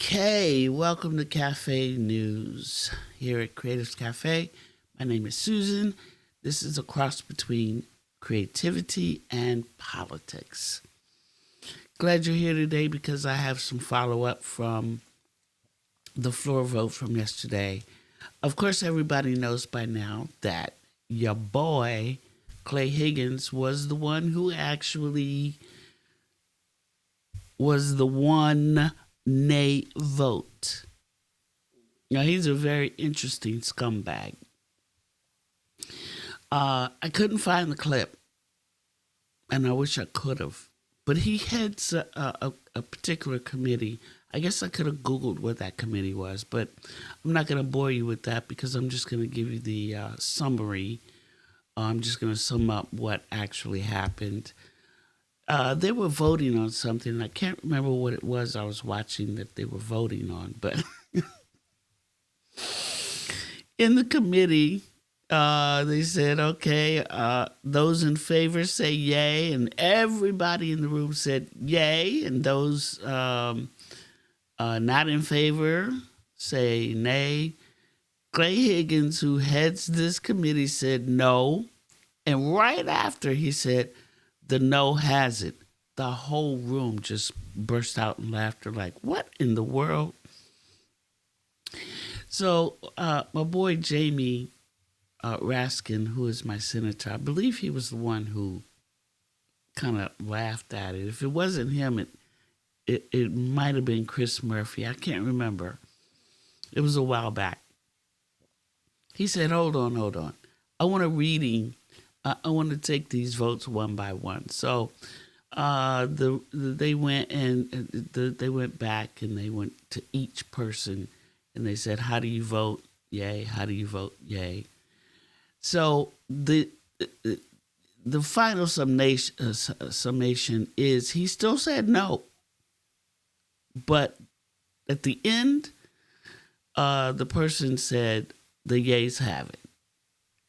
Okay, welcome to Cafe News here at Creatives Cafe. My name is Susan. This is a cross between creativity and politics. Glad you're here today because I have some follow-up from the floor vote from yesterday. Of course, everybody knows by now that your boy, Clay Higgins, was the one who actually was the one nay vote. Now, he's a very interesting scumbag. I couldn't find the clip, and I wish I could have. But he heads a particular committee. I guess I could have Googled what that committee was, but I'm not going to bore you with that because I'm just going to give you the summary. I'm just going to sum up what actually happened. They were voting on something. I can't remember what it was I was watching that they were voting on, but in the committee, they said, okay, those in favor say yay, and everybody in the room said yay, and those not in favor say nay. Clay Higgins, who heads this committee, said no, and right after he said, the no has it, the whole room just burst out in laughter like, what in the world? So my boy Jamie Raskin, who is my senator, I believe he was the one who kind of laughed at it. If it wasn't him, it might have been Chris Murphy. I can't remember. It was a while back. He said, hold on. I want a reading. I want to take these votes one by one. So they went they went back and they went to each person and they said, how do you vote? Yay. How do you vote? Yay. So the final summation is he still said no. But at the end, the person said the yays have it.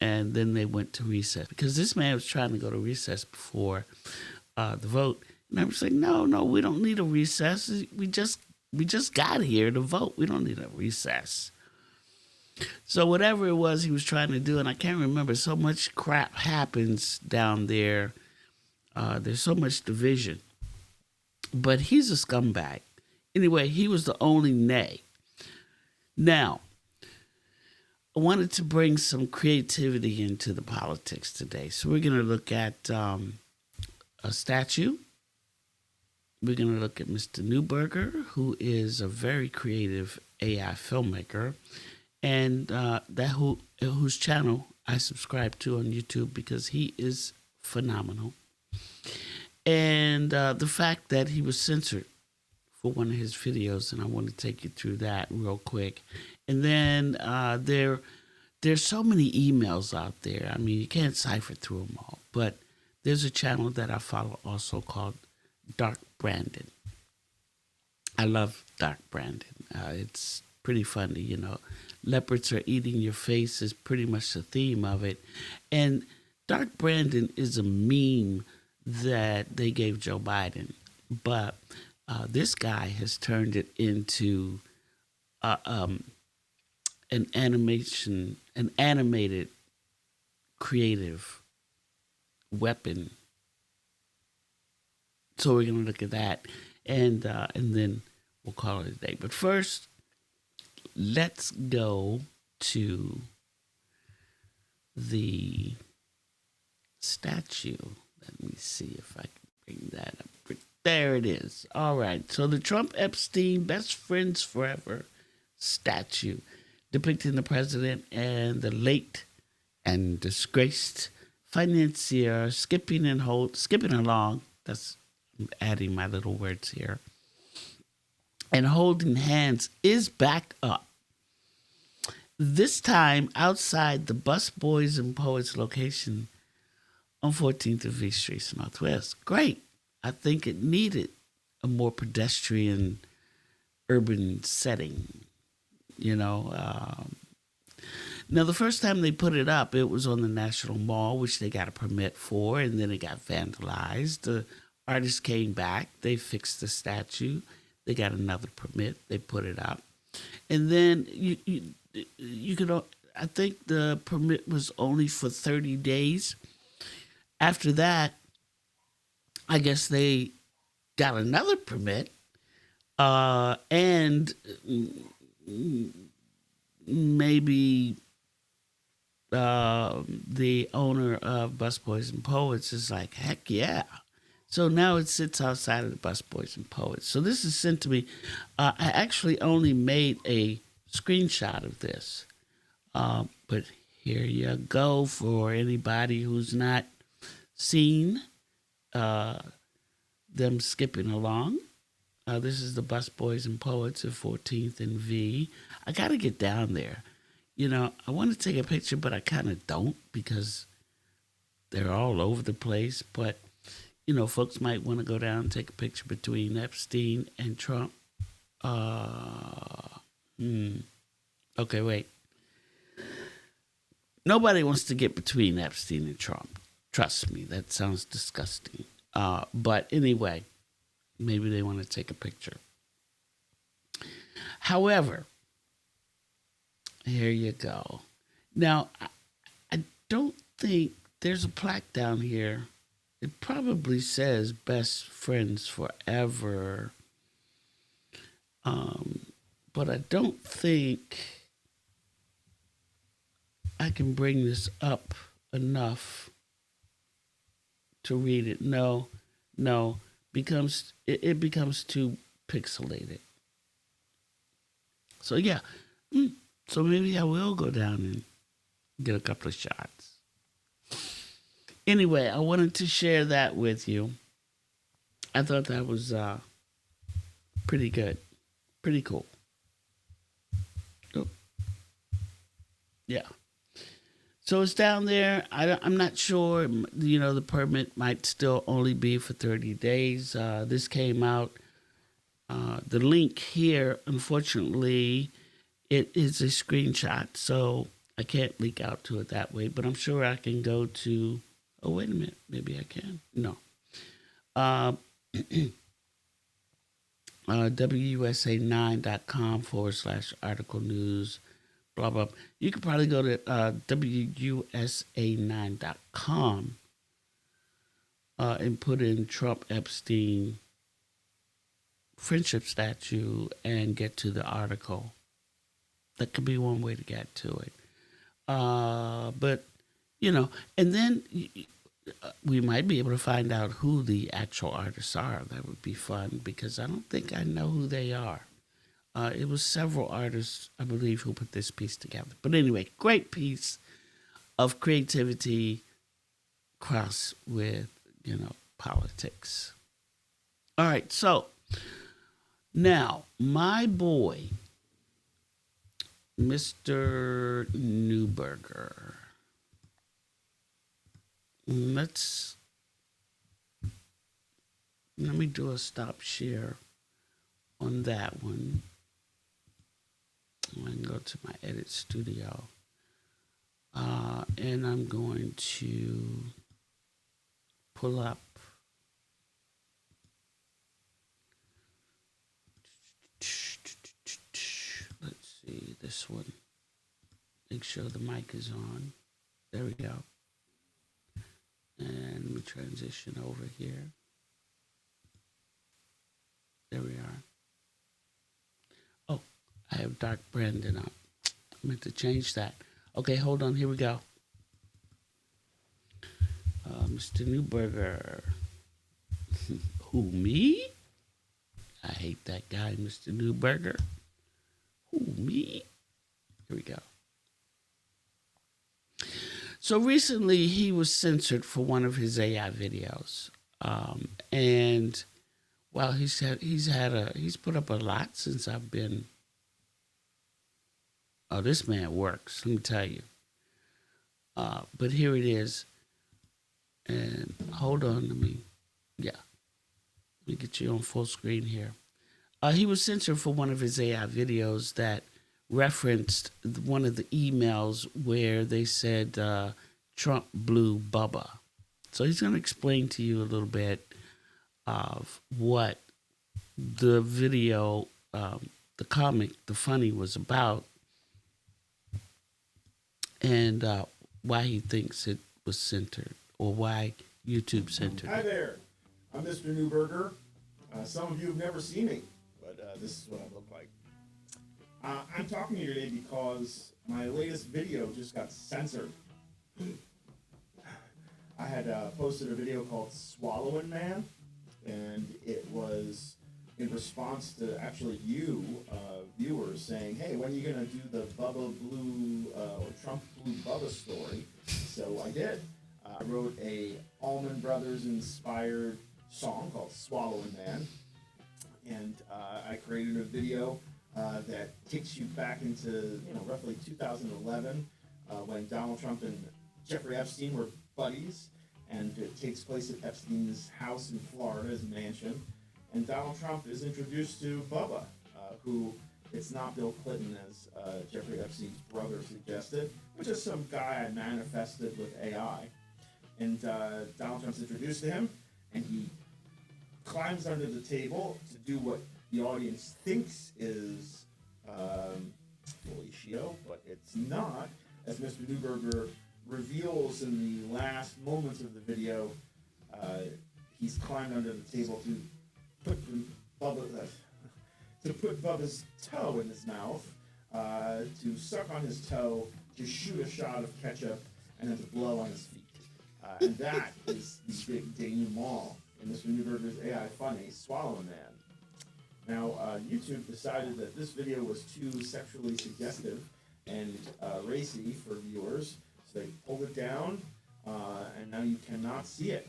And then they went to recess because this man was trying to go to recess before the vote. And I was like, no, we don't need a recess. We just got here to vote. We don't need a recess. So whatever it was he was trying to do, and I can't remember, so much crap happens down there. There's so much division. But he's a scumbag. Anyway, he was the only nay. Now, I wanted to bring some creativity into the politics today. So we're going to look at a statue. We're going to look at Mr. Newberger, who is a very creative AI filmmaker, and whose channel I subscribe to on YouTube because he is phenomenal. And the fact that he was censored for one of his videos, and I want to take you through that real quick. And then there's so many emails out there. I mean, you can't cipher through them all. But there's a channel that I follow also called Dark Brandon. I love Dark Brandon. It's pretty funny, you know. Leopards are eating your face is pretty much the theme of it. And Dark Brandon is a meme that they gave Joe Biden. But this guy has turned it into an animated creative weapon. So we're going to look at that, and then we'll call it a day. But first, let's go to the statue. Let me see if I can bring that up. There it is. All right. So the Trump-Epstein Best Friends Forever statue depicting the president and the late and disgraced financier, skipping along. That's adding my little words here. And holding hands is back up. This time outside the Bus Boys and Poets location on 14th and V Street Northwest. Great. I think it needed a more pedestrian urban setting, you know. Now, the first time they put it up, it was on the National Mall, which they got a permit for, and then it got vandalized. The artists came back. They fixed the statue. They got another permit. They put it up. And then you could, I think the permit was only for 30 days. After that, I guess they got another permit, and maybe the owner of Bus Boys and Poets is like, heck yeah. So now it sits outside of the Bus Boys and Poets. So this is sent to me. I actually only made a screenshot of this. But here you go for anybody who's not seen them skipping along. This is the Bus Boys and Poets at 14th and V. I got to get down there. You know, I want to take a picture, but I kind of don't because they're all over the place. But, you know, folks might want to go down and take a picture between Epstein and Trump. Okay, wait. Nobody wants to get between Epstein and Trump. Trust me, that sounds disgusting. But anyway, maybe they want to take a picture. However, here you go. Now, I don't think there's a plaque down here. It probably says best friends forever. But I don't think I can bring this up enough to read it. No, it becomes too pixelated. So yeah, so maybe I will go down and get a couple of shots. Anyway, I wanted to share that with you. I thought that was pretty good, pretty cool. Oh. Yeah. So it's down there. I'm not sure. You know, the permit might still only be for 30 days. This came out. The link here, unfortunately, it is a screenshot, so I can't link out to it that way. But I'm sure I can go to. Oh, wait a minute. Maybe I can. No. WUSA9.com/article news. Blah, blah. You could probably go to WUSA9.com and put in Trump Epstein friendship statue and get to the article. That could be one way to get to it. But, you know, and then we might be able to find out who the actual artists are. That would be fun because I don't think I know who they are. It was several artists, I believe, who put this piece together. But anyway, great piece of creativity crossed with, you know, politics. All right, so now my boy, Mr. Newberger. Let me do a stop share on that one. I can go to my edit studio. And I'm going to pull up let's see this one. Make sure the mic is on. There we go. And let me transition over here. There we are. Oh, I have Dark Brandon up. I meant to change that. Okay, hold on. Here we go. Mr. Newberger. Who, me? I hate that guy, Mr. Newberger. Who, me? Here we go. So recently he was censored for one of his AI videos. And well, he's put up a lot since I've been. Oh, this man works, let me tell you. But here it is. And hold on, let me get you on full screen here. He was censored for one of his AI videos that referenced one of the emails where they said Trump blew Bubba. So he's going to explain to you a little bit of what the video, the comic, the funny was about, and why he thinks it was censored, or why YouTube censored Hi it. there, I'm Mr. Newberger. Some of you have never seen me, but this is what I look like. I'm talking to you today because my latest video just got censored. I had posted a video called Swallowing Man, and it was in response to actually you, viewers, saying, hey, when are you going to do the Bubba Blue, or Trump Blue Bubba story? So I did. I wrote a Allman Brothers inspired song called Swallowing Man, and I created a video that takes you back into roughly 2011 when Donald Trump and Jeffrey Epstein were buddies, and it takes place at Epstein's house in Florida, his mansion, and Donald Trump is introduced to Bubba, who it's not Bill Clinton as Jeffrey Epstein's brother suggested, which is some guy I manifested with AI. And Donald Trump's introduced to him, and he climbs under the table to do what the audience thinks is fellatio, but it's not, as Mr. Newberger reveals in the last moments of the video. He's climbed under the table to put Bubba's toe in his mouth, to suck on his toe, to shoot a shot of ketchup, and then to blow on his feet. And that is the big denouement in Mr. Newberger's AI funny, Swallowing Man. Now, YouTube decided that this video was too sexually suggestive and racy for viewers, so they pulled it down, and now you cannot see it.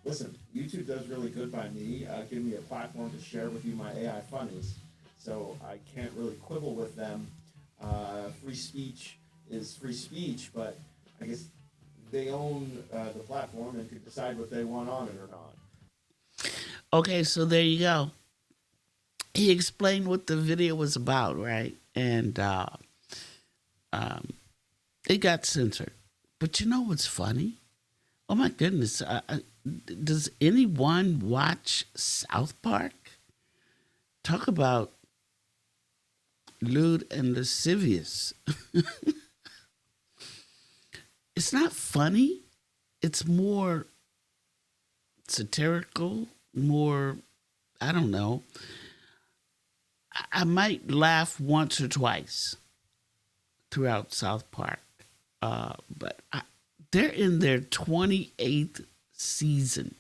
Listen, YouTube does really good by me, giving me a platform to share with you my AI funnies, so I can't really quibble with them. Free speech is free speech, but I guess they own the platform and could decide what they want on it or not. Okay, so there you go. He explained what the video was about, right? And it got censored. But you know what's funny? Oh my goodness. Does anyone watch South Park? Talk about lewd and lascivious. It's not funny. It's more satirical, more, I don't know. I might laugh once or twice throughout South Park. But they're in their 28th season.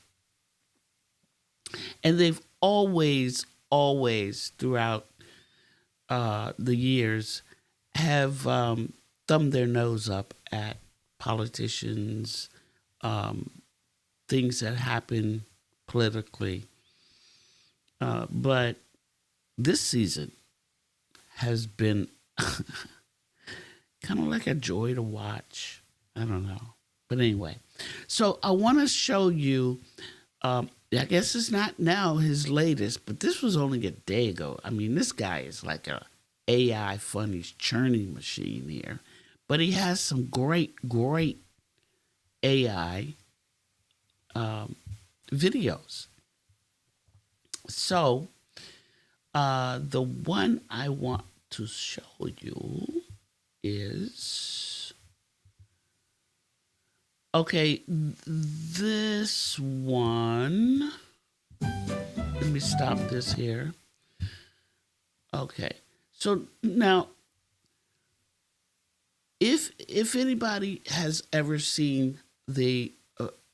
And they've always throughout the years have thumbed their nose up at politicians, things that happen politically. But this season has been kind of like a joy to watch. I don't know. But anyway, so I want to show you, I guess it's not now his latest, but this was only a day ago. I mean, this guy is like a AI funnies churning machine here. But he has some great AI videos. So, the one I want to show you is, okay, this one. Let me stop this here. Okay, so now, if anybody has ever seen the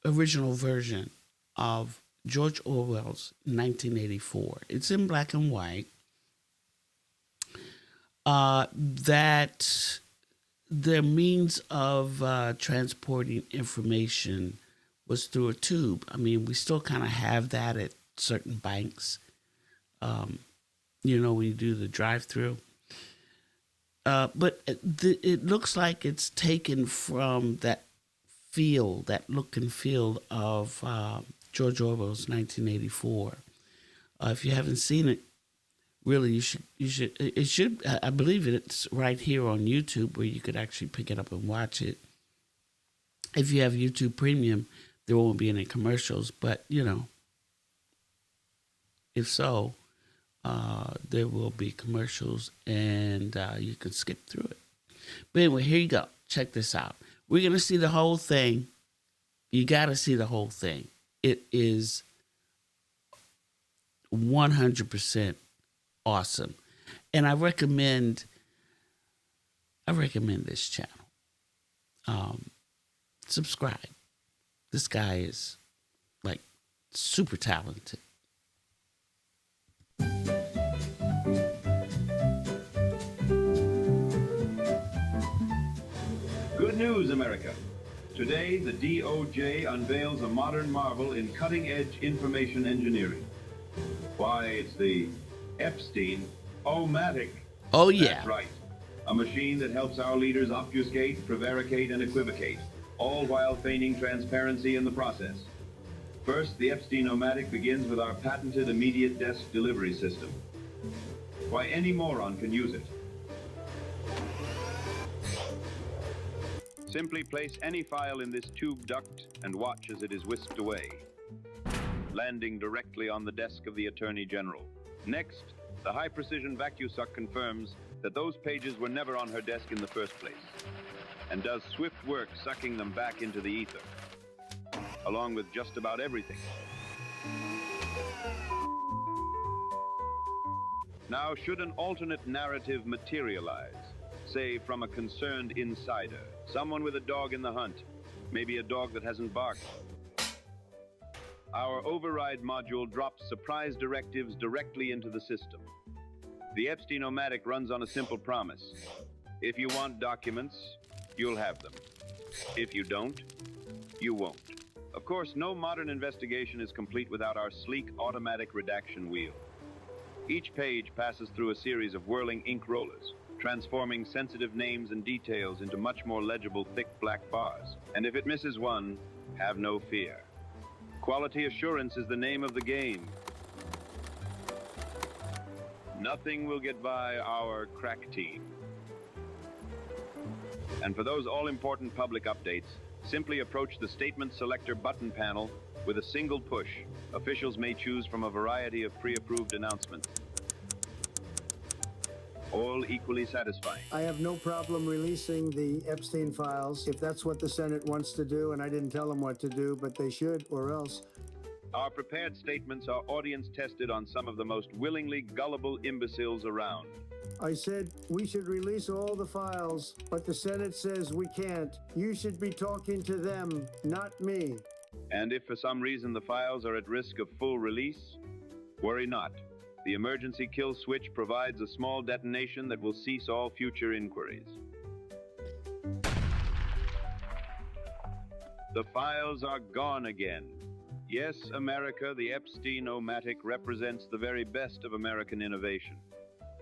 original version of George Orwell's 1984, it's in black and white. That their means of transporting information was through a tube. I mean, we still kind of have that at certain banks. When you do the drive-through. But it looks like it's taken from that look and feel of George Orwell's 1984. If you haven't seen it, really, you should. It should. I believe it's right here on YouTube where you could actually pick it up and watch it. If you have YouTube Premium, there won't be any commercials. But if so, there will be commercials, and you can skip through it. But anyway, here you go. Check this out. We're gonna see the whole thing. You got to see the whole thing. It is 100% awesome, and I recommend this channel. Subscribe. This guy is like super talented. Good news, America. Today, the DOJ unveils a modern marvel in cutting-edge information engineering. Why, it's the Epstein-O-matic. Oh, yeah. That's right. A machine that helps our leaders obfuscate, prevaricate, and equivocate, all while feigning transparency in the process. First, the Epstein-O-matic begins with our patented immediate desk delivery system. Why, any moron can use it. Simply place any file in this tube duct and watch as it is whisked away, landing directly on the desk of the Attorney General. Next, the high-precision vacuum suck confirms that those pages were never on her desk in the first place, and does swift work sucking them back into the ether, along with just about everything. Now, should an alternate narrative materialize, say from a concerned insider, someone with a dog in the hunt, maybe a dog that hasn't barked, our override module drops surprise directives directly into the system. The Epstein-O-matic runs on a simple promise. If you want documents, you'll have them. If you don't, you won't. Of course, no modern investigation is complete without our sleek automatic redaction wheel. Each page passes through a series of whirling ink rollers, transforming sensitive names and details into much more legible thick black bars. And if it misses one, have no fear. Quality assurance is the name of the game. Nothing will get by our crack team. And for those all-important public updates, simply approach the Statement Selector button panel with a single push. Officials may choose from a variety of pre-approved announcements, all equally satisfying. I have no problem releasing the Epstein files if that's what the Senate wants to do, and I didn't tell them what to do, but they should, or else. Our prepared statements are audience tested on some of the most willingly gullible imbeciles around. I said we should release all the files, but the Senate says we can't. You should be talking to them, not me. And if for some reason the files are at risk of full release, worry not. The emergency kill switch provides a small detonation that will cease all future inquiries. The files are gone again. Yes, America, the Epstein-O-matic represents the very best of American innovation.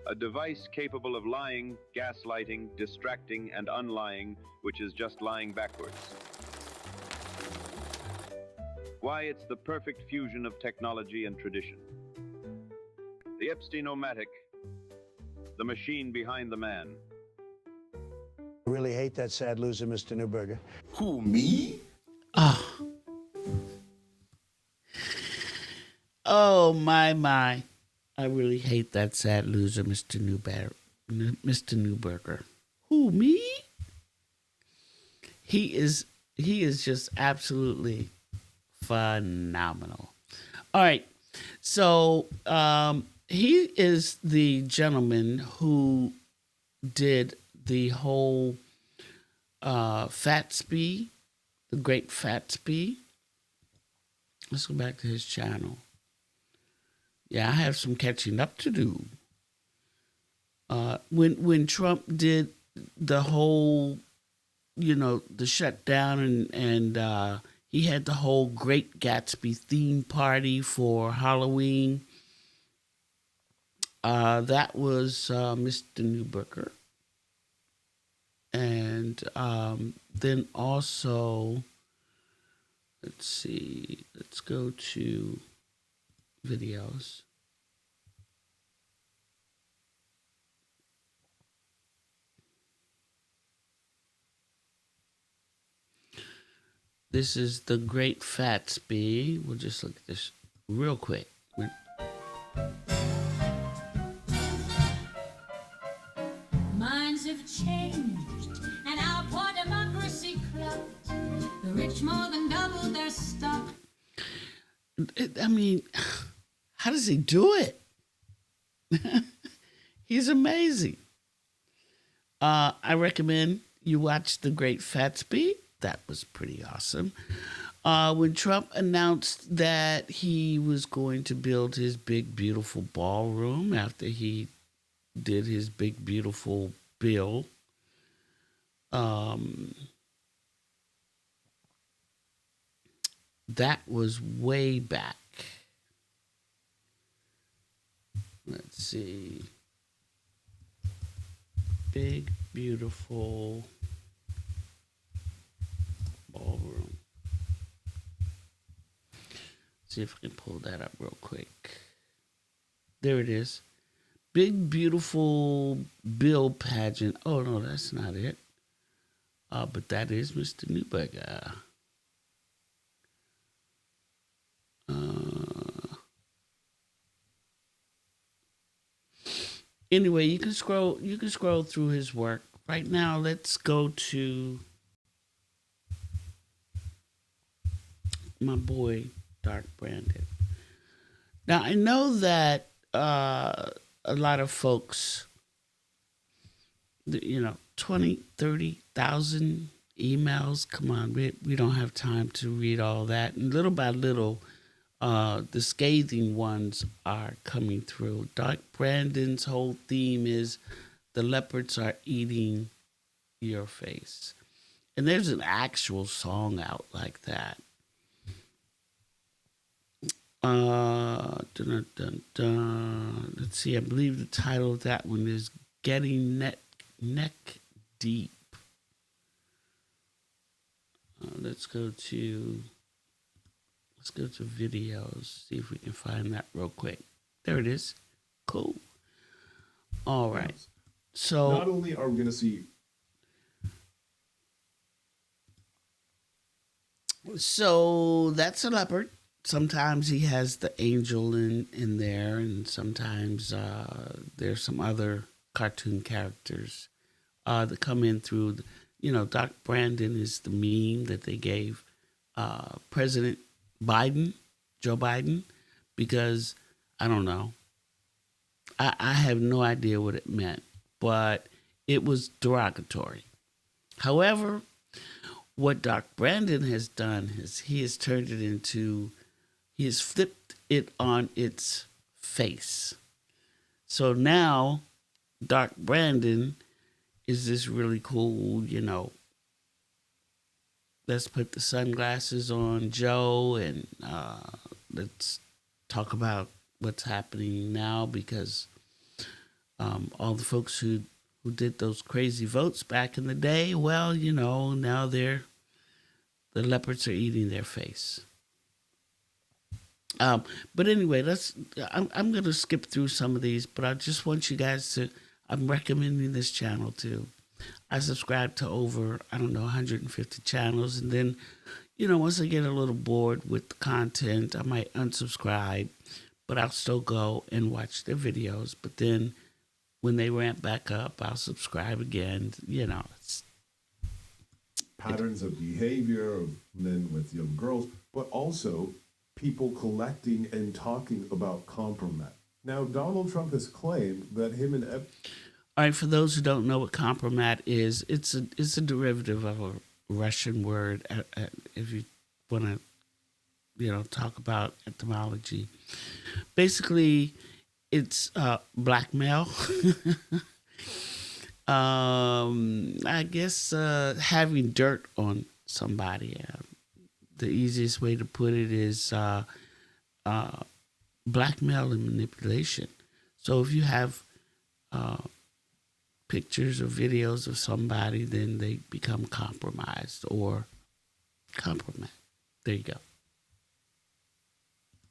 A device capable of lying, gaslighting, distracting, and unlying, which is just lying backwards. Why, it's the perfect fusion of technology and tradition. The Epstein-O-matic, the machine behind the man. I really hate that sad loser, Mr. Newberger. Who, me? Oh, my. I really hate that sad loser, Mr. Newberger. Who, me? He is just absolutely phenomenal. All right. So, he is the gentleman who did the whole Fatsby, the Great Fatsby. Let's go back to his channel. Yeah, I have some catching up to do. When Trump did the whole the shutdown, and he had the whole Great Gatsby theme party for Halloween. That was Mr. Newberger. And then also, let's see, let's go to videos. This is the Great Fatsby. We'll just look at this real quick. Minds have changed, and our poor democracy clubs, the rich more than double their stock. I mean, how does he do it? He's amazing. I recommend you watch The Great Fatsby. That was pretty awesome. When Trump announced that he was going to build his big, beautiful ballroom after he did his big, beautiful bill, that was way back. Let's see. Big, beautiful ballroom. See if I can pull that up real quick. There it is. Big, beautiful bill pageant. Oh, no, that's not it. But that is Mr. Newberger. Anyway, you can scroll through his work. Right now, let's go to my boy, Dark Brandon. Now, I know that a lot of folks, 20, 30,000 emails. Come on, we don't have time to read all that. And little by little, the scathing ones are coming through. Dark Brandon's whole theme is the leopards are eating your face. And there's an actual song out like that. Dun, dun, dun. Let's see, I believe the title of that one is Getting Neck Deep. Let's go to videos, see if we can find that real quick. There it is. Cool. All right. So not only are we going to see. So that's a leopard. Sometimes he has the angel in there, and sometimes there's some other cartoon characters that come in through. Doc Brandon is the meme that they gave President Biden, Joe Biden, because I don't know. I have no idea what it meant, but it was derogatory. However, what Doc Brandon has done is he has turned it into, he has flipped it on its face. So now Doc Brandon is this really cool, let's put the sunglasses on Joe and let's talk about what's happening now, because all the folks who did those crazy votes back in the day, well, now the leopards are eating their face. But anyway, I'm going to skip through some of these, but I just want you guys to, I'm recommending this channel too. I subscribe to over, 150 channels. And then, once I get a little bored with the content, I might unsubscribe, but I'll still go and watch their videos. But then when they ramp back up, I'll subscribe again. It's Patterns of behavior of men with young girls, but also people collecting and talking about compromise. Now, Donald Trump has claimed that him and all right, for those who don't know what compromat is, it's a derivative of a Russian word. If you want to, talk about etymology, basically, it's blackmail, I guess having dirt on somebody. The easiest way to put it is blackmail and manipulation. So if you have pictures or videos of somebody, then they become compromised or compromised. There you go.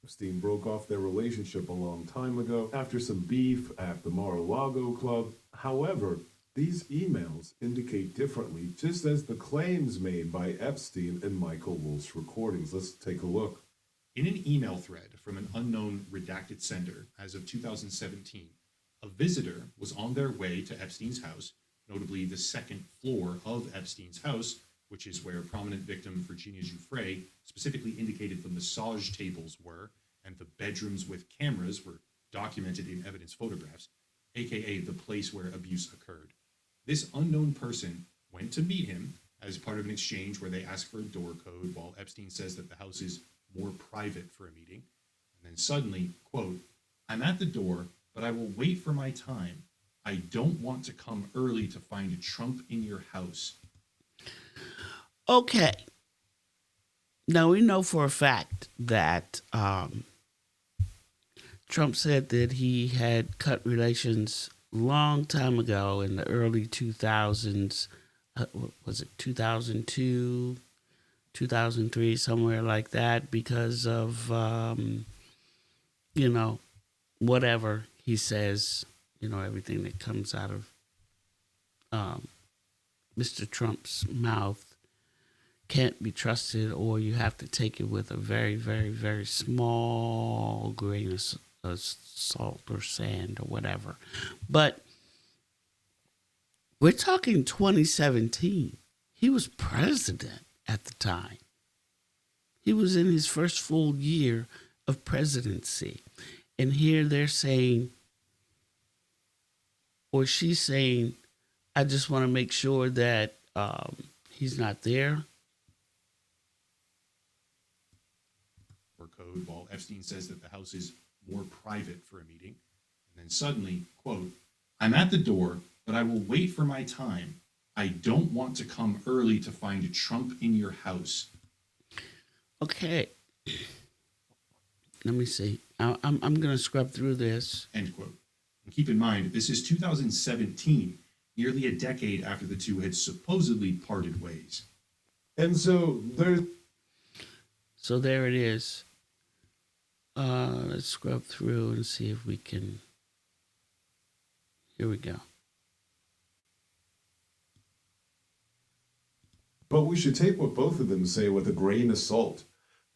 Epstein broke off their relationship a long time ago after some beef at the Mar-a-Lago club. However, these emails indicate differently, just as the claims made by Epstein and Michael Wolff's recordings. Let's take a look. In an email thread from an unknown redacted sender as of 2017, a visitor was on their way to Epstein's house, notably the second floor of Epstein's house, which is where prominent victim Virginia Giuffre specifically indicated the massage tables were, and the bedrooms with cameras were documented in evidence photographs, aka the place where abuse occurred. This unknown person went to meet him as part of an exchange where they asked for a door code, while Epstein says that the house is more private for a meeting. And then suddenly, quote, "I'm at the door, but I will wait for my time. I don't want to come early to find a Trump in your house." Okay. Now we know for a fact that Trump said that he had cut relations long time ago in the early 2000s. Was it 2002, 2003, somewhere like that, because of, whatever he says, everything that comes out of Mr. Trump's mouth can't be trusted, or you have to take it with a very, very, very small grain of salt or sand or whatever. But we're talking 2017. He was president at the time. He was in his first full year of presidency. And here they're saying, or she's saying, I just want to make sure that he's not there. Or code, while Epstein says that the house is more private for a meeting. And then suddenly, quote, "I'm at the door, but I will wait for my time. I don't want to come early to find a Trump in your house." Okay. Let me see. I'm going to scrub through this. End quote. And keep in mind, this is 2017, nearly a decade after the two had supposedly parted ways. And so there's... So there it is. Let's scrub through and see if we can... Here we go. But we should take what both of them say with a grain of salt.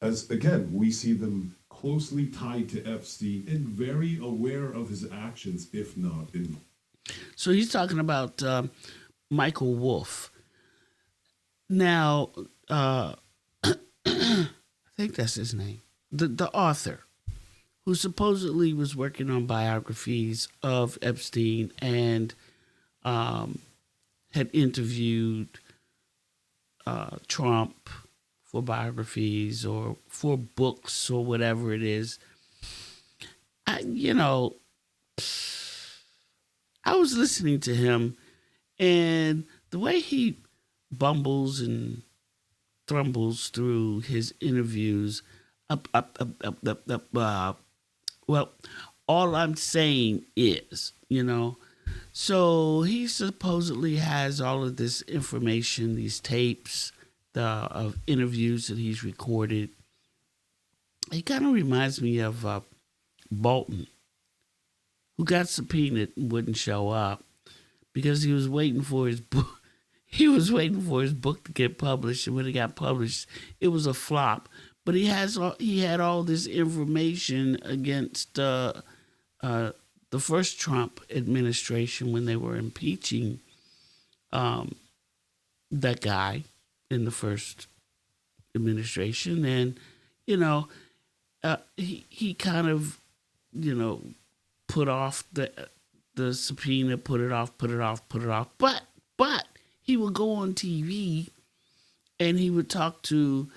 As, again, we see them closely tied to Epstein and very aware of his actions, if not in... So he's talking about Michael Wolff. Now, I think that's his name. The author, who supposedly was working on biographies of Epstein and had interviewed Trump for biographies or for books or whatever it is. I was listening to him, and the way he bumbles and thrumbles through his interviews, well, all I'm saying is, so he supposedly has all of this information, these tapes of interviews that he's recorded. He kind of reminds me of Bolton, who got subpoenaed and wouldn't show up because he was waiting for his book. He was waiting for his book to get published, and when it got published, it was a flop. But he had all this information against the first Trump administration when they were impeaching that guy in the first administration, and he kind of put off the subpoena, put it off, but he would go on TV and he would talk to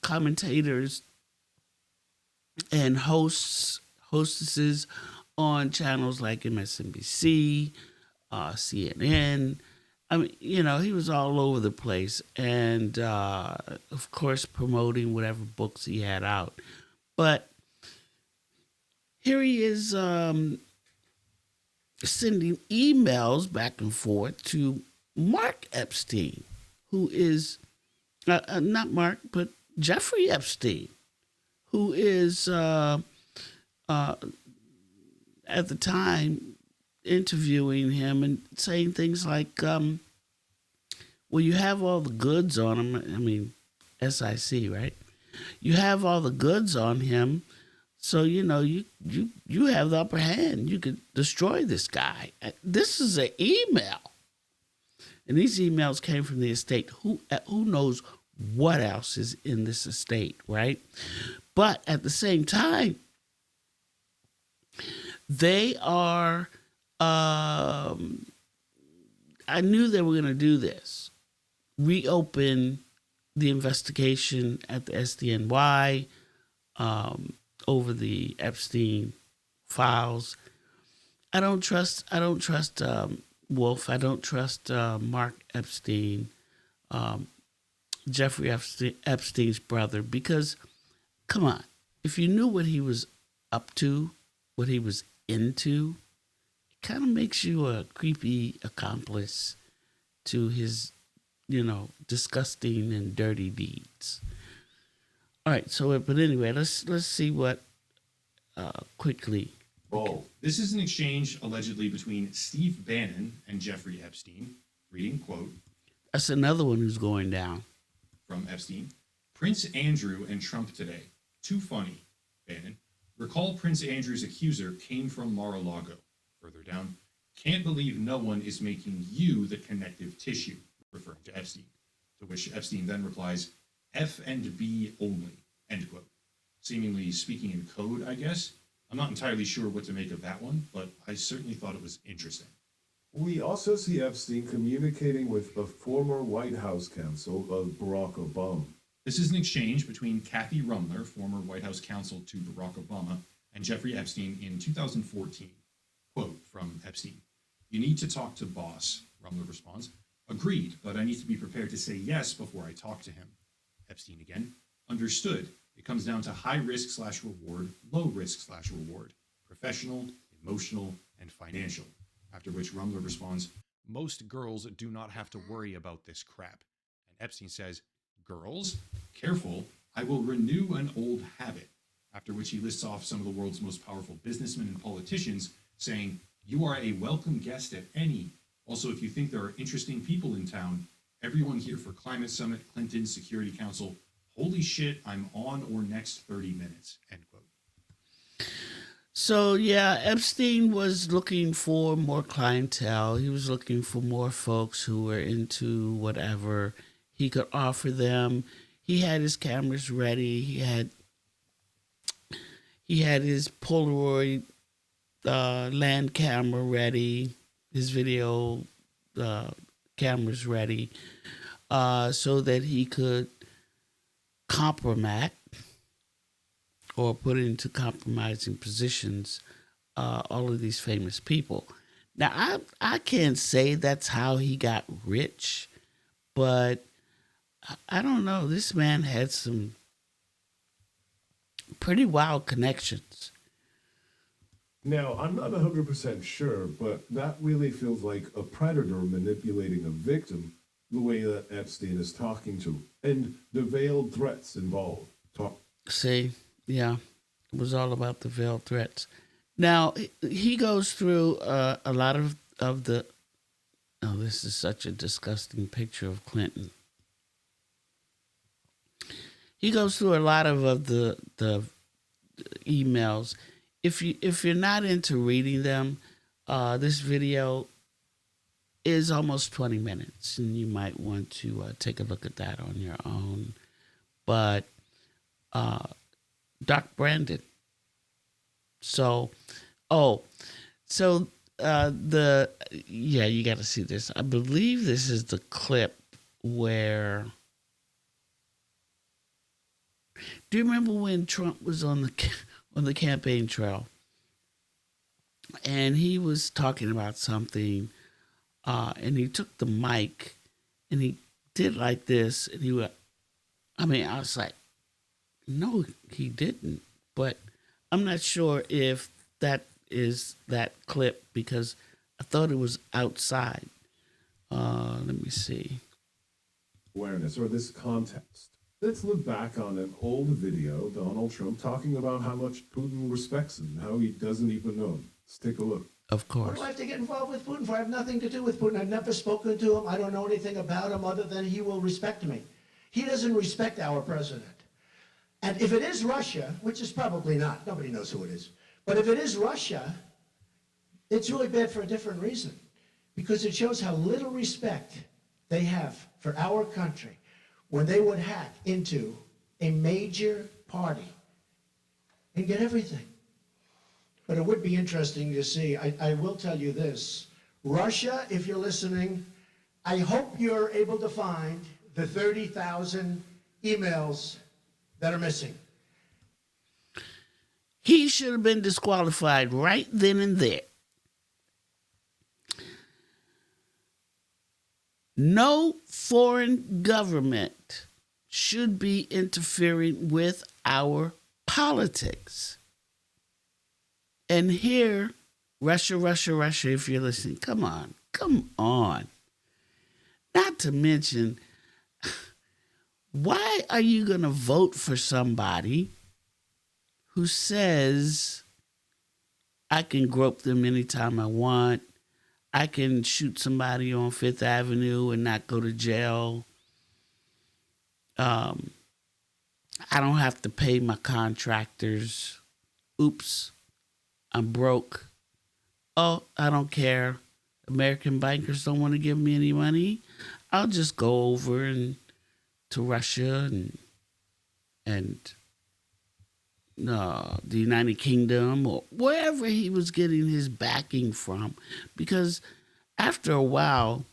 commentators and hostesses on channels like MSNBC, CNN. I mean, he was all over the place, and of course promoting whatever books he had out. But here he is sending emails back and forth to Mark Epstein, who is not Mark, but Jeffrey Epstein, who is at the time interviewing him and saying things like, well, you have all the goods on him. I mean, SIC, right? You have all the goods on him. So, you have the upper hand. You could destroy this guy. This is an email. And these emails came from the estate. Who knows what else is in this estate, right? But at the same time, they are, I knew they were going to do this. Reopen the investigation at the SDNY over the Epstein files. I don't trust Wolf. I don't trust Mark Epstein, Jeffrey Epstein's brother, because, come on, if you knew what he was up to, what he was into, it kind of makes you a creepy accomplice to his, disgusting and dirty deeds. All right, but anyway, let's see what quickly. Oh, this is an exchange allegedly between Steve Bannon and Jeffrey Epstein. Reading, quote. That's another one who's going down. From Epstein. Prince Andrew and Trump today. Too funny, Bannon. Recall Prince Andrew's accuser came from Mar-a-Lago. Further down. Can't believe no one is making you the connective tissue, referring to Epstein. To which Epstein then replies, F and B only, end quote. Seemingly speaking in code, I guess. I'm not entirely sure what to make of that one, but I certainly thought it was interesting. We also see Epstein communicating with the former White House counsel of Barack Obama. This is an exchange between Kathy Rumler, former White House counsel to Barack Obama, and Jeffrey Epstein in 2014. Quote from Epstein. You need to talk to boss, Rumler responds. Agreed, but I need to be prepared to say yes before I talk to him. Epstein again. Understood. It comes down to high risk/reward, low risk/reward, professional, emotional, and financial. After which Rumler responds, most girls do not have to worry about this crap. And Epstein says, girls? Careful, I will renew an old habit. After which he lists off some of the world's most powerful businessmen and politicians, saying, you are a welcome guest at any. Also, if you think there are interesting people in town, everyone here for Climate Summit, Clinton, Security Council, holy shit, I'm on or next 30 minutes, end quote. So, yeah, Epstein was looking for more clientele. He was looking for more folks who were into whatever he could offer them. He had his cameras ready. He had his Polaroid land camera ready, his video cameras ready, so that he could compromise or put into compromising positions all of these famous people. Now, I can't say that's how he got rich, but I don't know. This man had some pretty wild connections. Now, I'm not 100% sure, but that really feels like a predator manipulating a victim the way that Epstein is talking to, and the veiled threats involved. See, yeah, it was all about the veiled threats. Now, he goes through a lot of the... Oh, this is such a disgusting picture of Clinton. He goes through a lot of the emails. If you're not into reading them, this video is almost 20 minutes, and you might want to take a look at that on your own. But Doc Brandon. You got to see this. I believe this is the clip where. Do you remember when Trump was on the campaign trail? and he was talking about something, and he took the mic and he did like this, and he went, I mean, I was like, no, he didn't. But I'm not sure if that is that clip because I thought it was outside. Let me see. Awareness or this context. Let's look back on an old video, Donald Trump talking about how much Putin respects him, how he doesn't even know him. Let's take a look. Of What course. do I have to get involved with Putin for? I have nothing to do with Putin. I've never spoken to him. I don't know anything about him other than he will respect me. He doesn't respect our president. And if it is Russia, which is probably not, nobody knows who it is, but if it is Russia, it's really bad for a different reason. Because it shows how little respect they have for our country when they would hack into a major party and get everything. But it would be interesting to see. I will tell you this. Russia, if you're listening, I hope you're able to find the 30,000 emails that are missing. He should have been disqualified right then and there. No foreign government should be interfering with our politics. And here, Russia, if you're listening, come on. Not to mention, why are you going to vote for somebody who says, I can grope them anytime I want, I can shoot somebody on Fifth Avenue and not go to jail, I don't have to pay my contractors, oops, I'm broke, oh, I don't care, American bankers don't want to give me any money, I'll just go over to Russia and the United Kingdom or wherever he was getting his backing from. Because after a while,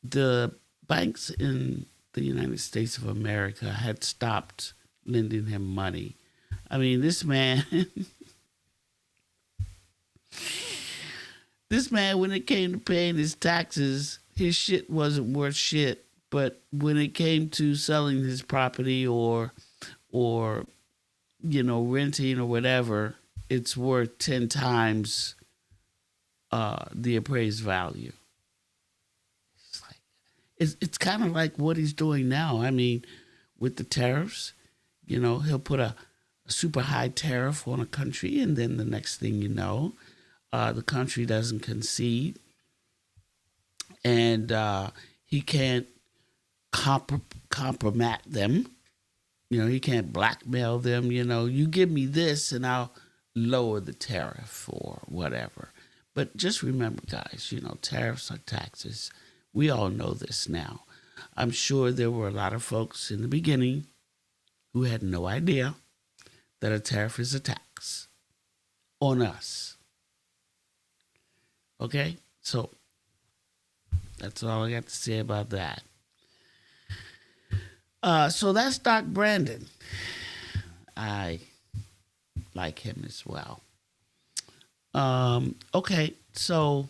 the banks in the United States of America had stopped lending him money. I mean, this man, when it came to paying his taxes, his shit wasn't worth shit. But when it came to selling his property or renting or whatever, it's worth 10 times the appraised value. It's kind of like what he's doing now. I mean, with the tariffs, he'll put a super high tariff on a country, and then the next thing you know, the country doesn't concede, and he can't compromise them. He can't blackmail them. You give me this and I'll lower the tariff or whatever. But just remember, guys, tariffs are taxes. We all know this now. I'm sure there were a lot of folks in the beginning who had no idea that a tariff is a tax on us. Okay? So that's all I got to say about that. So that's Doc Brandon. I like him as well. Okay, so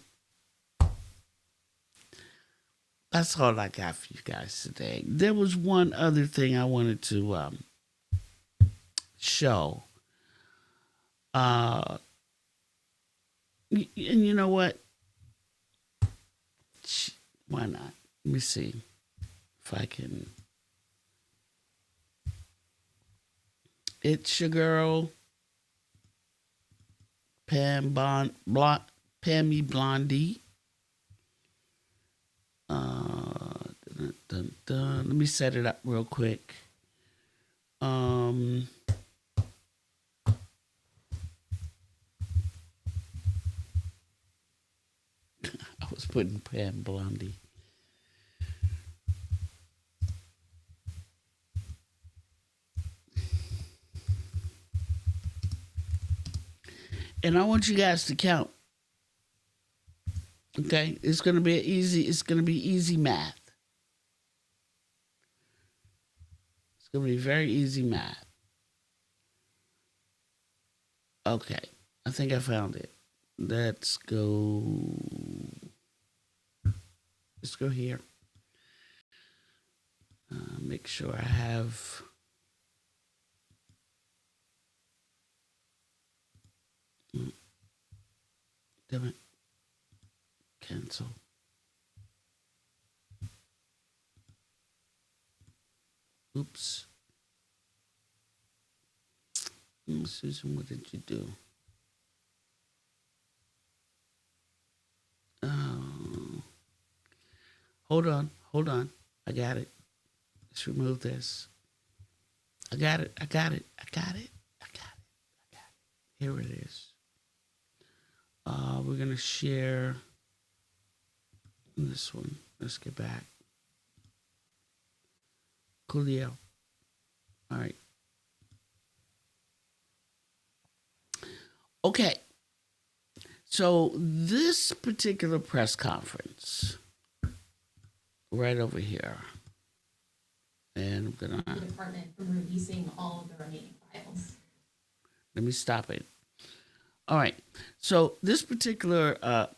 that's all I got for you guys today. There was one other thing I wanted to show. And you know what? Why not? Let me see if I can. It's your girl, Pammy Blondie. Let me set it up real quick. I was putting Pam Blondie. And I want you guys to count. Okay? It's gonna be easy math. It's gonna be very easy math. Okay. I think I found it. let's go here. Make sure I have. Damn it. Cancel. Oops. Susan, what did you do? Oh. Hold on. I got it. Let's remove this. I got it. Here it is. We're going to share this one. Let's get back. Coolio. All right. Okay. So this particular press conference, right over here, and I'm going to... The department from releasing all of the remaining files. Let me stop it. All right. So this particular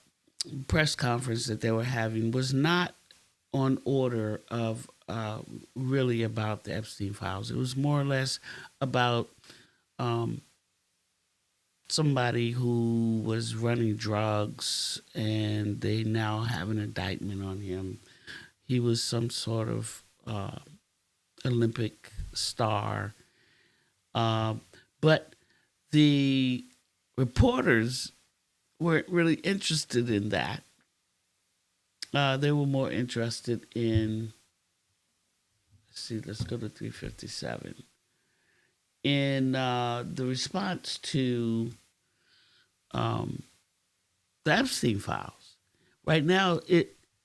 press conference that they were having was not on order of really about the Epstein files. It was more or less about somebody who was running drugs, and they now have an indictment on him. He was some sort of Olympic star. But the reporters weren't really interested in that. They were more interested in, let's go to 357. In the response to the Epstein files. Right now,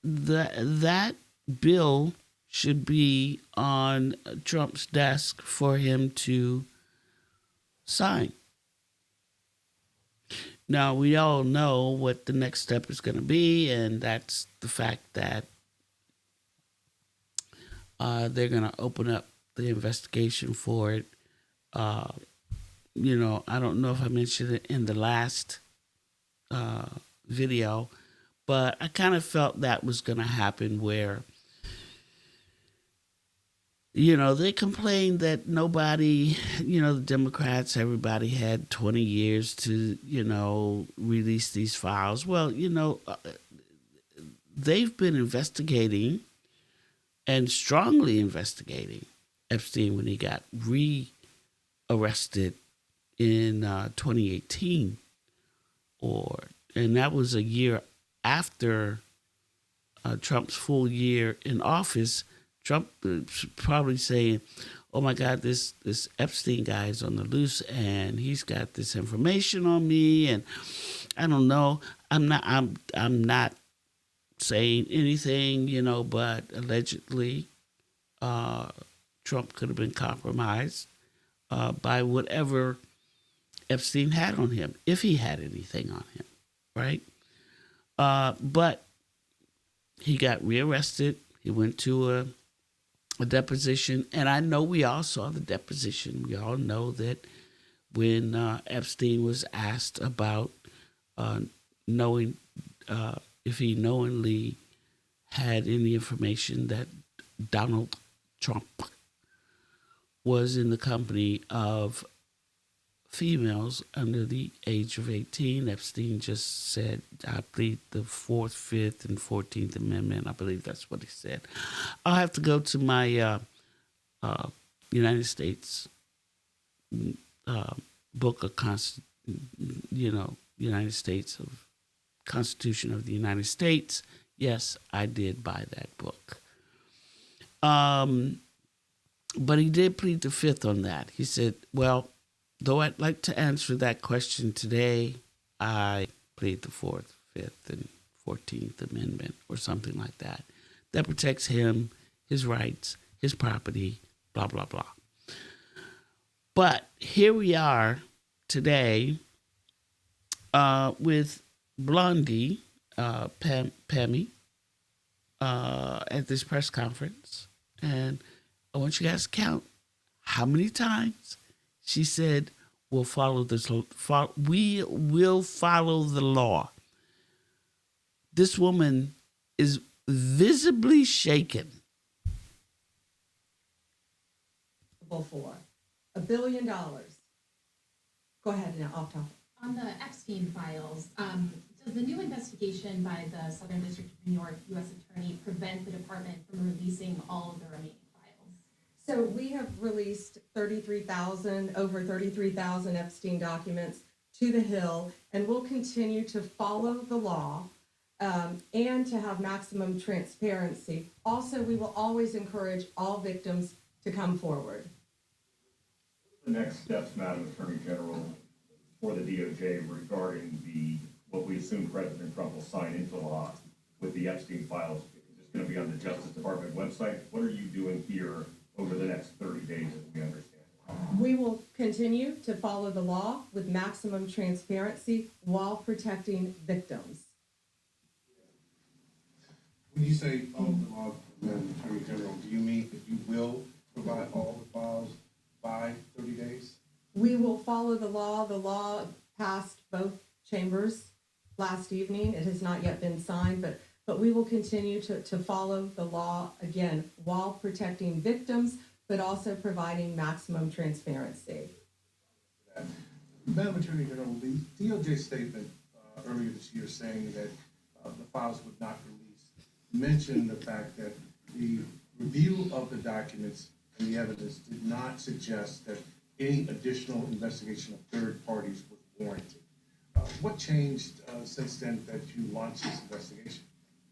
that bill should be on Trump's desk for him to sign. Now, we all know what the next step is going to be, and that's the fact that they're going to open up the investigation for it. I don't know if I mentioned it in the last video, but I kind of felt that was going to happen where, they complained that nobody, the Democrats, everybody had 20 years to, release these files. Well, they've been investigating and strongly investigating Epstein when he got arrested in 2018, and that was a year after Trump's full year in office. Trump probably saying, "Oh my God, this Epstein guy is on the loose, and he's got this information on me, and I don't know. I'm not saying anything, but allegedly, Trump could have been compromised by whatever Epstein had on him, if he had anything on him, right? But he got rearrested. He went to a deposition, and I know we all saw the deposition. We all know that when Epstein was asked about knowing if he knowingly had any information that Donald Trump was in the company of females under the age of 18. Epstein just said, I plead the 4th, 5th, and 14th Amendment. I believe that's what he said. I'll have to go to my United States book of United States of Constitution of the United States. Yes, I did buy that book. But he did plead the 5th on that. He said, well, though I'd like to answer that question today, I plead the 4th, 5th, and 14th Amendment or something like that. That protects him, his rights, his property, blah, blah, blah. But here we are today with Blondie, Pammy, at this press conference. And I want you guys to count how many times she said, will follow this. We will follow the law. This woman is visibly shaken. For $1 billion. Go ahead now, off topic. On the Epstein files, does the new investigation by the Southern District of New York U.S. Attorney prevent the department from releasing all of the remaining files? So we have released over 33,000 Epstein documents to the Hill, and we'll continue to follow the law and to have maximum transparency. Also, we will always encourage all victims to come forward. The next steps, Madam Attorney General, for the DOJ regarding what we assume President Trump will sign into law with the Epstein files? Is this going to be on the Justice Department website? What are you doing here over the next 30 days, as we understand? We will continue to follow the law with maximum transparency while protecting victims. When you say follow the law, Madam Attorney General, do you mean that you will provide all the files by 30 days? We will follow the law. The law passed both chambers last evening. It has not yet been signed, but we will continue to follow the law, again, while protecting victims, but also providing maximum transparency. Madam Attorney General, the DOJ statement earlier this year saying that the files would not release mentioned the fact that the review of the documents and the evidence did not suggest that any additional investigation of third parties was warranted. What changed since then that you launched this investigation?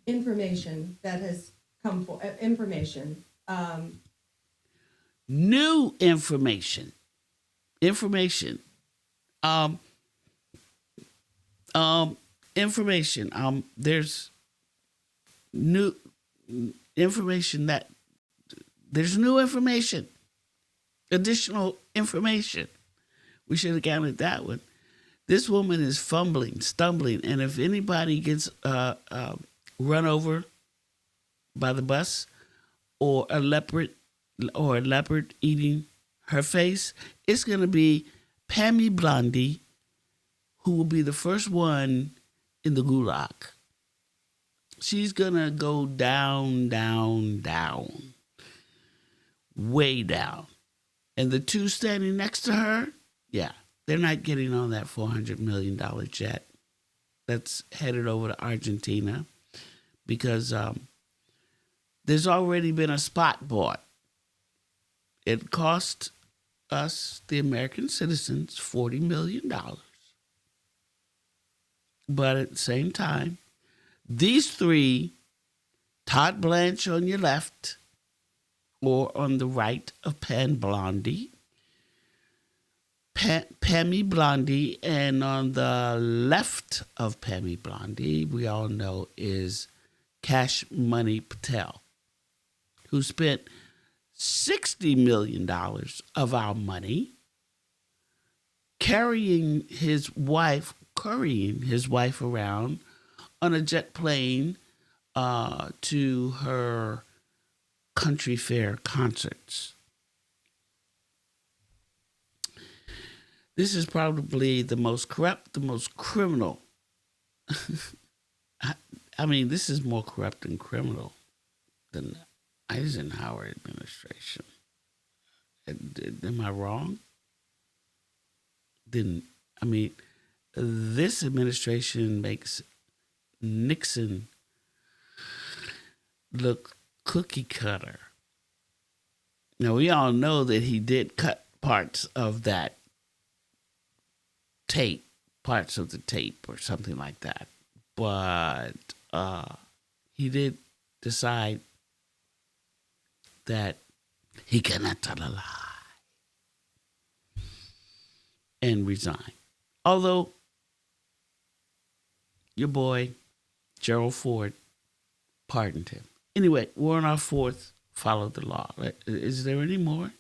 Information that has come for information. New information. Information. Information. There's new information that there's new information. Additional information. We should have counted that one. This woman is fumbling, stumbling, and if anybody gets run over by the bus or a leopard eating her face, it's going to be Blondie, who will be the first one in the gulag. She's going to go down, down, down, way down. And the two standing next to her, yeah, they're not getting on that $400 million jet that's headed over to Argentina because there's already been a spot bought. It cost us, the American citizens, $40 million. But at the same time, these three, Todd Blanche on your left or on the right of Blondie, Pammy Blondie, and on the left of Pammy Blondie, we all know is Cash Money Patel, who spent $60 million of our money currying his wife around on a jet plane to her country fair concerts. This is probably the most corrupt, the most criminal. I mean, this is more corrupt and criminal than the Eisenhower administration. Am I wrong? This administration makes Nixon look cookie cutter. Now, we all know that he did cut parts of that tape, parts of the tape or something like that. But he did decide that he cannot tell a lie and resign. Although your boy, Gerald Ford, pardoned him. Anyway, we're on our fourth, follow the law. Is there any more?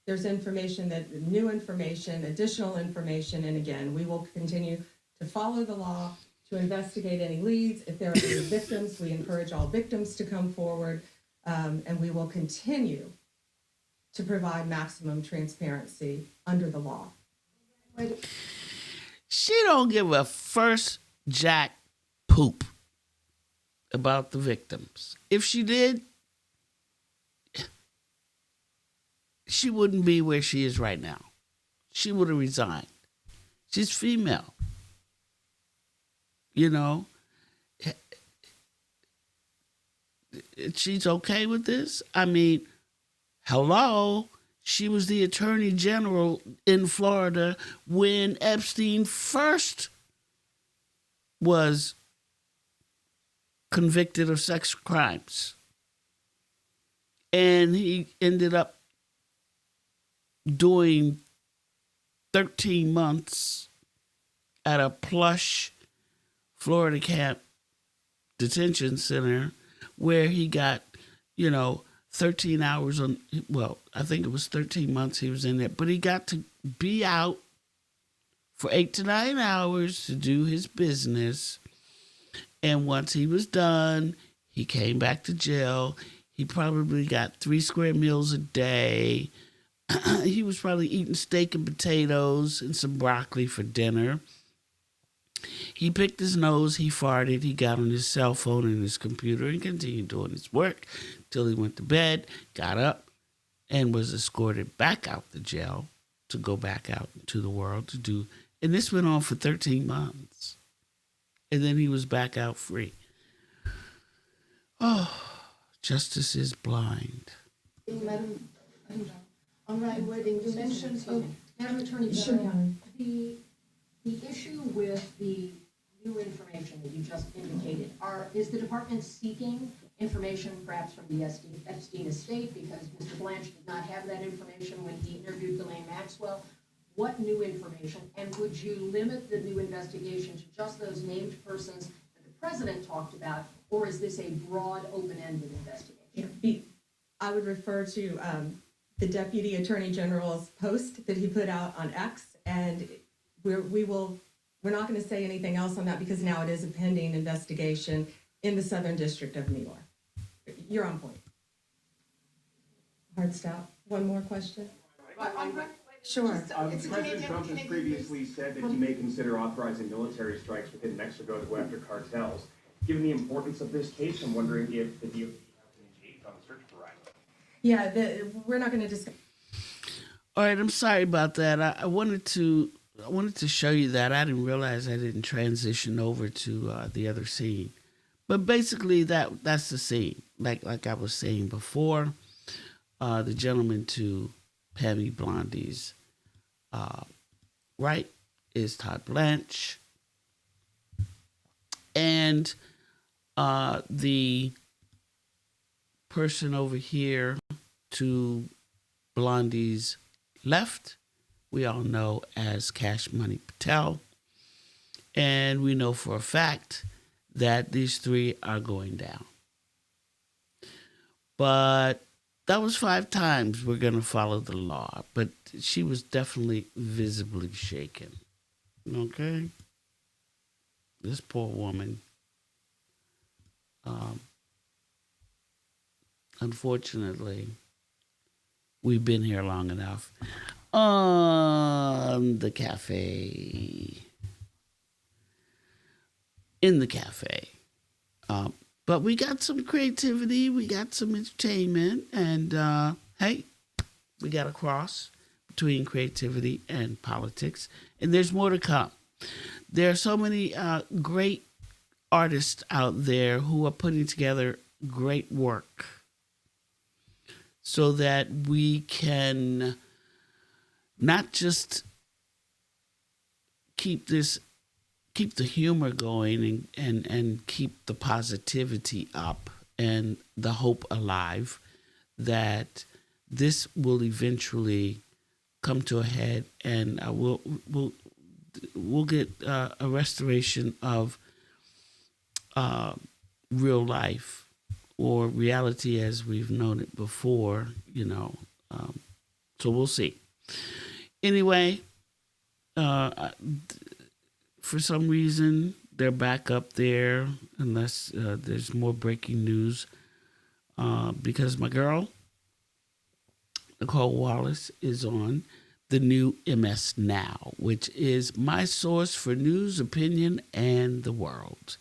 There's new information, additional information, and again, we will continue to follow the law, to investigate any leads. If there are any victims, we encourage all victims to come forward, and we will continue to provide maximum transparency under the law. She don't give a first jack poop about the victims. If she did, she wouldn't be where she is right now. She would have resigned. She's female. You know, she's okay with this. I mean, hello, she was the attorney general in Florida when Epstein first was convicted of sex crimes. And he ended up doing 13 months at a plush Florida camp detention center where he got, 13 hours on, well, I think it was 13 months he was in there, but he got to be out for 8 to 9 hours to do his business. And once he was done, he came back to jail. He probably got 3 square meals a day. He was probably eating steak and potatoes and some broccoli for dinner. He picked his nose, he farted, he got on his cell phone and his computer and continued doing his work till he went to bed, got up, and was escorted back out the jail to go back out into the world to do. And this went on for 13 months. And then he was back out free. Oh, justice is blind. Madam, all right, Wedding, you mentioned, Madam Attorney General, the issue with the new information that you just indicated, is the department seeking information perhaps from the Epstein estate because Mr. Blanche did not have that information when he interviewed Ghislaine Maxwell? What new information? And would you limit the new investigation to just those named persons that the president talked about, or is this a broad, open-ended investigation? I would refer to the Deputy Attorney General's post that he put out on X, and we're not going to say anything else on that because now it is a pending investigation in the Southern District of New York. You're on point. Hard stop. One more question? Sure. President Trump has previously said that he may consider authorizing military strikes within Mexico to go after cartels. Given the importance of this case, I'm wondering if the DOD has been engaged on the search for Ryan. Yeah, we're not going to discuss. All right, I'm sorry about that. I wanted to show you that. I didn't realize I didn't transition over to the other scene. But basically, that's the scene. Like I was saying before, the gentleman to Pammy Blondie's right is Todd Blanche. And the person over here to Blondie's left, we all know as Cash Money Patel. And we know for a fact that these 3 are going down. But that was 5 times we're going to follow the law. But she was definitely visibly shaken. Okay? This poor woman. Unfortunately, we've been here long enough. On the cafe. In the cafe. But we got some creativity, we got some entertainment, and hey, we got a cross between creativity and politics, and there's more to come. There are so many great artists out there who are putting together great work so that we can not just keep the humor going and keep the positivity up and the hope alive that this will eventually come to a head, and we'll get a restoration of real life or reality as we've known it before, so we'll see. Anyway, for some reason, they're back up there unless there's more breaking news because my girl, Nicole Wallace, is on the new MS Now, which is my source for news, opinion, and the world.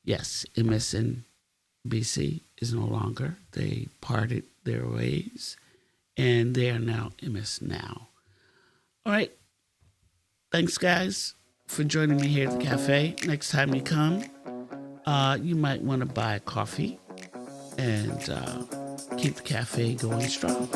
Yes, MSNBC is no longer. They parted their ways, and they are now MS Now. All right. Thanks, guys, for joining me here at the cafe. Next time you come, you might want to buy a coffee and keep the cafe going strong.